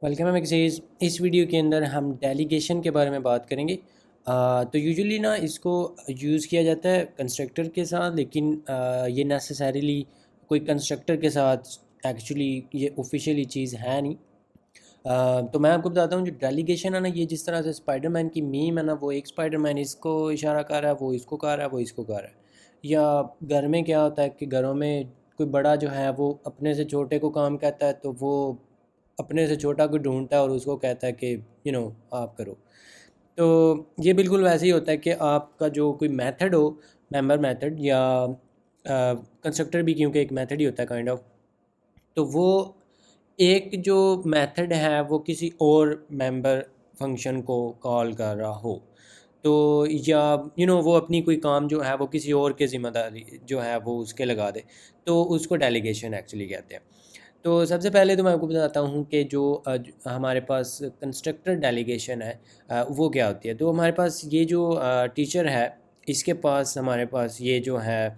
Welcome access. इस video के अंदर हम डेलीगेशन के बारे में बात करेंगे। तो यूजुअली ना इसको यूज़ किया जाता है कंस्ट्रक्टर के साथ, लेकिन ये नेसेसरीली कोई कंस्ट्रक्टर के साथ एक्चुअली ये ऑफिशियली चीज़ है नहीं। तो मैं आपको बताता हूँ जो डेलीगेशन है ना, ये जिस तरह से स्पाइडरमैन की मीम है ना, वो एक स्पाइडरमैन इसको इशारा कर रहा है, वो इसको कर रहा है, वो इसको कर रहा है। या घर में क्या होता है कि घरों में कोई बड़ा जो है वो अपने से छोटे को काम कहता है, तो वो अपने से छोटा को ढूंढता है और उसको कहता है कि आप करो। तो ये बिल्कुल वैसे ही होता है कि आपका जो कोई मेथड हो, मेंबर मेथड या कंस्ट्रक्टर भी, क्योंकि एक मेथड ही होता है काइंड ऑफ। तो वो एक जो मेथड है वो किसी और मेंबर फंक्शन को कॉल कर रहा हो, तो या वो अपनी कोई काम जो है वो किसी और के ज़िम्मेदारी जो है वो उसके लगा दे, तो उसको डेलीगेशन एक्चुअली कहते हैं। तो सबसे पहले तो मैं आपको बताता हूँ कि जो हमारे पास कंस्ट्रक्टर डेलीगेशन है, वो क्या होती है। तो हमारे पास ये जो टीचर है, इसके पास हमारे पास ये जो है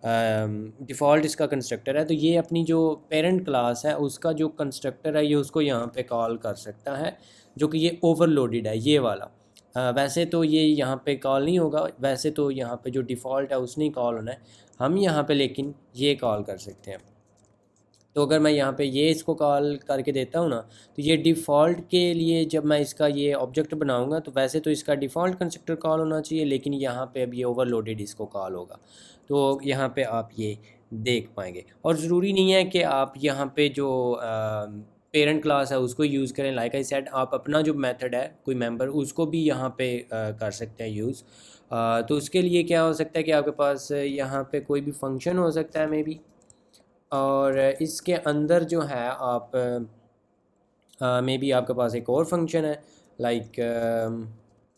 डिफ़ॉल्ट इसका कंस्ट्रक्टर है। तो ये अपनी जो पेरेंट क्लास है उसका जो कंस्ट्रक्टर है, ये उसको यहाँ पे कॉल कर सकता है, जो कि ये ओवरलोडेड है ये वाला। वैसे तो ये यहाँ पे कॉल नहीं होगा, वैसे तो यहाँ पे जो डिफ़ॉल्ट है उसने ही कॉल होना है। हम यहाँ पे लेकिन ये कॉल कर सकते हैं। तो अगर मैं यहाँ पे ये इसको कॉल करके देता हूँ ना, तो ये डिफ़ॉल्ट के लिए जब मैं इसका ये ऑब्जेक्ट बनाऊँगा, तो वैसे तो इसका डिफ़ॉल्ट कंस्ट्रक्टर कॉल होना चाहिए, लेकिन यहाँ पे अब ये ओवरलोडेड इसको कॉल होगा। तो यहाँ पे आप ये देख पाएंगे, और ज़रूरी नहीं है कि आप यहाँ पे जो पेरेंट क्लास है उसको यूज़ करें। लाइक आई सेड, आप अपना जो मेथड है कोई मेंबर, उसको भी यहाँ पे कर सकते हैं यूज़। तो उसके लिए क्या हो सकता है कि आपके पास यहाँ पे कोई भी फंक्शन हो सकता है मे बी, और इसके अंदर जो है आप मे बी आपके पास एक और फंक्शन है लाइक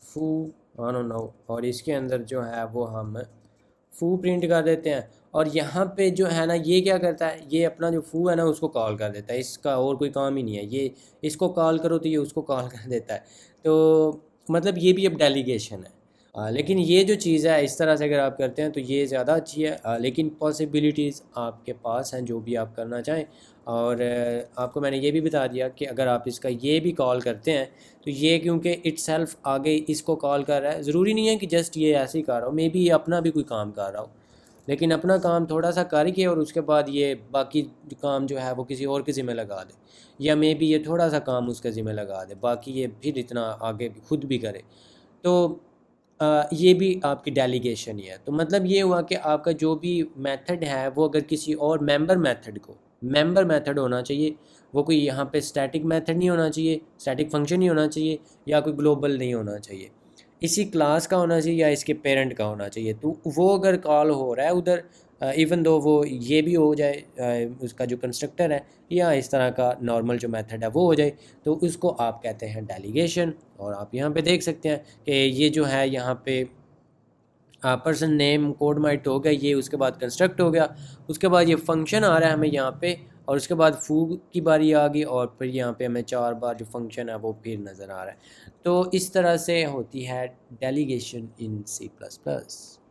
फू, आई डोंट नो, और इसके अंदर जो है वो हम फू प्रिंट कर देते हैं। और यहाँ पे जो है ना, ये क्या करता है, ये अपना जो फू है ना उसको कॉल कर देता है। इसका और कोई काम ही नहीं है, ये इसको कॉल करो तो ये उसको कॉल कर देता है। तो मतलब ये भी अब डेलीगेशन है। लेकिन ये जो चीज़ है इस तरह से अगर आप करते हैं तो ये ज़्यादा अच्छी है। लेकिन पॉसिबिलिटीज़ आपके पास हैं जो भी आप करना चाहें। और आपको मैंने ये भी बता दिया कि अगर आप इसका ये भी कॉल करते हैं, तो ये क्योंकि इट्सेल्फ आगे इसको कॉल कर रहा है, ज़रूरी नहीं है कि जस्ट ये ऐसे ही कर रहा हो, मे बी ये अपना भी कोई काम कर रहा हो, लेकिन अपना काम थोड़ा सा करके और उसके बाद ये बाकी काम जो है वो किसी और के ज़िम्मे लगा दे, या मे बी ये थोड़ा सा काम उसके ज़िम्मे लगा दे, बाकी ये फिर इतना आगे खुद भी करे। तो ये भी आपकी डेलीगेशन ही है। तो मतलब ये हुआ कि आपका जो भी मेथड है वो अगर किसी और मेंबर मेथड होना चाहिए, वो कोई यहाँ पे स्टैटिक मेथड नहीं होना चाहिए, स्टैटिक फंक्शन नहीं होना चाहिए, या कोई ग्लोबल नहीं होना चाहिए। इसी क्लास का होना चाहिए या इसके पेरेंट का होना चाहिए। तो वो अगर कॉल हो रहा है उधर, इवन दो वो ये भी हो जाए, उसका जो कंस्ट्रक्टर है या इस तरह का नॉर्मल जो मेथड है वो हो जाए, तो उसको आप कहते हैं डेलीगेशन। और आप यहाँ पे देख सकते हैं कि ये जो है यहाँ पे पर्सन नेम कोड माइट हो गया, ये उसके बाद कंस्ट्रक्ट हो गया, उसके बाद ये फंक्शन आ रहा है हमें यहाँ पे, और उसके बाद फूग की बारी आ गई, और फिर यहाँ पे हमें 4 बार जो फंक्शन है वो फिर नज़र आ रहा है। तो इस तरह से होती है डेलीगेशन इन C++।